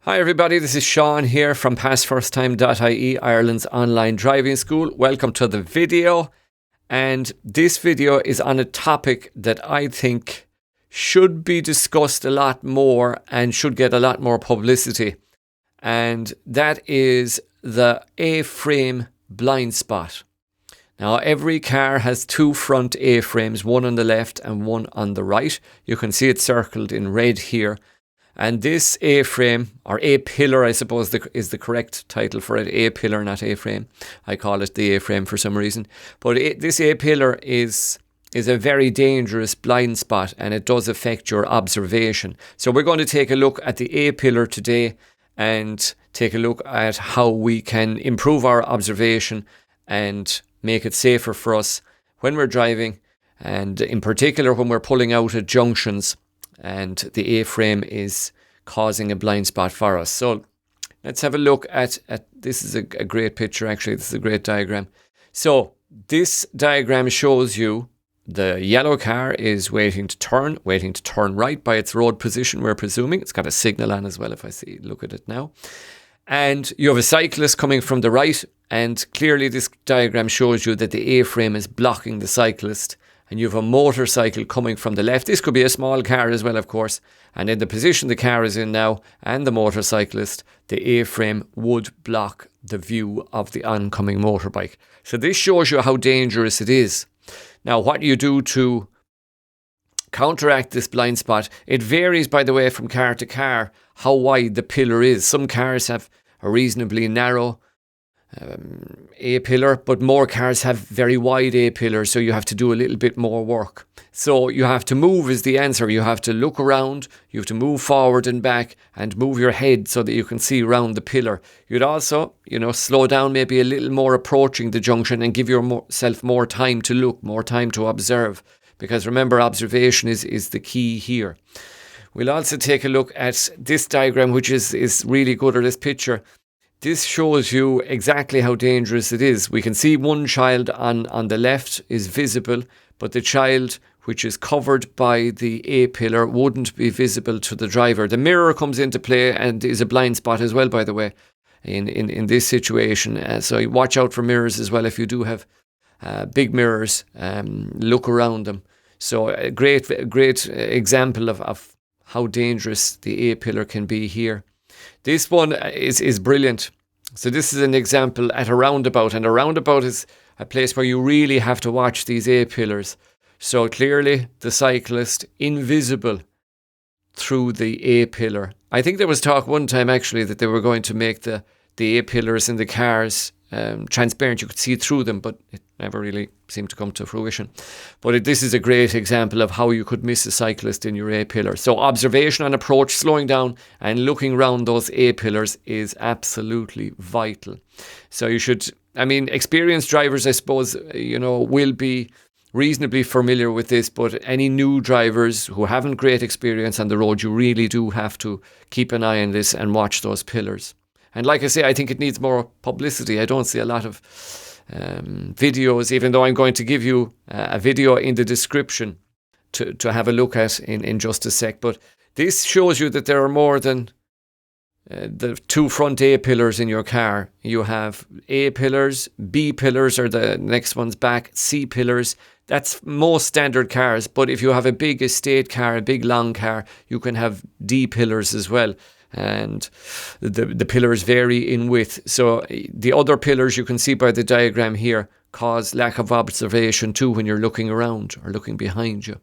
Hi everybody, this is Sean here from PassFirstTime.ie, Ireland's online driving school. Welcome to the video, and this video is on a topic that I think should be discussed a lot more and should get a lot more publicity, and that is the A-frame blind spot. Now every car has two front A-frames, one on the left and one on the right. You can see it circled in red here. And this A-frame, or A-pillar I suppose is the correct title for it, A-pillar not A-frame. I call it the A-frame for some reason. But this A-pillar is a very dangerous blind spot, and it does affect your observation. So we're going to take a look at the A-pillar today and take a look at how we can improve our observation and make it safer for us when we're driving, and in particular when we're pulling out at junctions and the A-frame is causing a blind spot for us. So let's have a look at this is a great picture actually. This is a great diagram. So this diagram shows you the yellow car is waiting to turn right by its road position, we're presuming. It's got a signal on as well if I look at it now. And you have a cyclist coming from the right, and clearly this diagram shows you that the A-frame is blocking the cyclist. And you have a motorcycle coming from the left. This could be a small car as well, of course. And in the position the car is in now, and the motorcyclist, the A-frame would block the view of the oncoming motorbike. So this shows you how dangerous it is. Now, what you do to counteract this blind spot, it varies, by the way, from car to car, how wide the pillar is. Some cars have a reasonably narrow A-pillar, but more cars have very wide A-pillars, so you have to do a little bit more work. So you have to move is the answer. You have to look around, you have to move forward and back and move your head so that you can see around the pillar. You'd also, slow down maybe a little more approaching the junction and give yourself more time to look, more time to observe, because remember, observation is the key here. We'll also take a look at this diagram, which is really good, or this picture. This shows you exactly how dangerous it is. We can see one child on the left is visible, but the child which is covered by the A-pillar wouldn't be visible to the driver. The mirror comes into play and is a blind spot as well, by the way, in this situation. So watch out for mirrors as well. If you do have big mirrors, look around them. So a great example of how dangerous the A-pillar can be here. This one is brilliant. So this is an example at a roundabout, and a roundabout is a place where you really have to watch these A-pillars. So clearly the cyclist invisible through the A-pillar. I think there was talk one time actually that they were going to make the A-pillars in the cars transparent. You could see through them, but it never really seemed to come to fruition. But this is a great example of how you could miss a cyclist in your A-pillar. So observation and approach, slowing down and looking around those A-pillars is absolutely vital. So you should, experienced drivers, I suppose, will be reasonably familiar with this, but any new drivers who haven't great experience on the road, you really do have to keep an eye on this and watch those pillars. And like I say, I think it needs more publicity. I don't see a lot of videos, even though I'm going to give you a video in the description to have a look at in just a sec. But this shows you that there are more than the two front A-pillars in your car. You have A-pillars, B-pillars are the next ones back, C-pillars. That's most standard cars. But if you have a big estate car, a big long car, you can have D-pillars as well. And the pillars vary in width. So the other pillars you can see by the diagram here cause lack of observation too when you're looking around or looking behind you.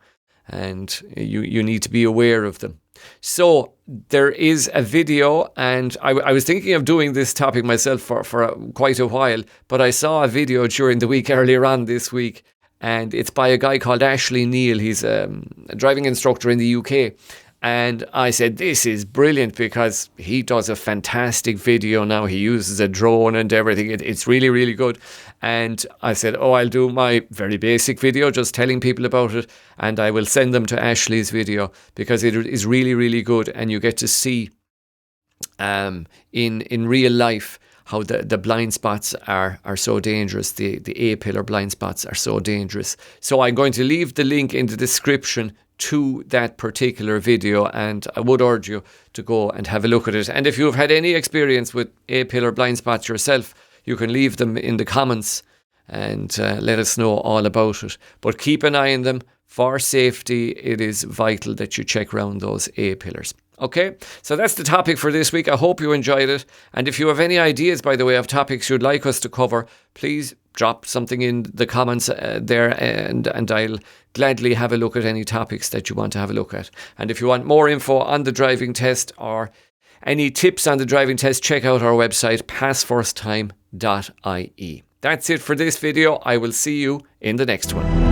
And you need to be aware of them. So there is a video, and I was thinking of doing this topic myself for quite a while, but I saw a video during the week earlier on this week, and it's by a guy called Ashley Neal. He's a driving instructor in the UK. And I said, this is brilliant, because he does a fantastic video now. He uses a drone and everything. It's really, really good. And I said, I'll do my very basic video, just telling people about it. And I will send them to Ashley's video, because it is really, really good. And you get to see in real life how the blind spots are so dangerous. The A-pillar blind spots are so dangerous. So I'm going to leave the link in the description to that particular video, and I would urge you to go and have a look at it. And if you've had any experience with A-pillar blind spots yourself, you can leave them in the comments and let us know all about it. But keep an eye on them. For safety, it is vital that you check around those A-pillars. Okay, so that's the topic for this week. I hope you enjoyed it. And if you have any ideas, by the way, of topics you'd like us to cover, please drop something in the comments there, and I'll gladly have a look at any topics that you want to have a look at. And if you want more info on the driving test or any tips on the driving test, check out our website, PassFirstTime.ie. That's it for this video. I will see you in the next one.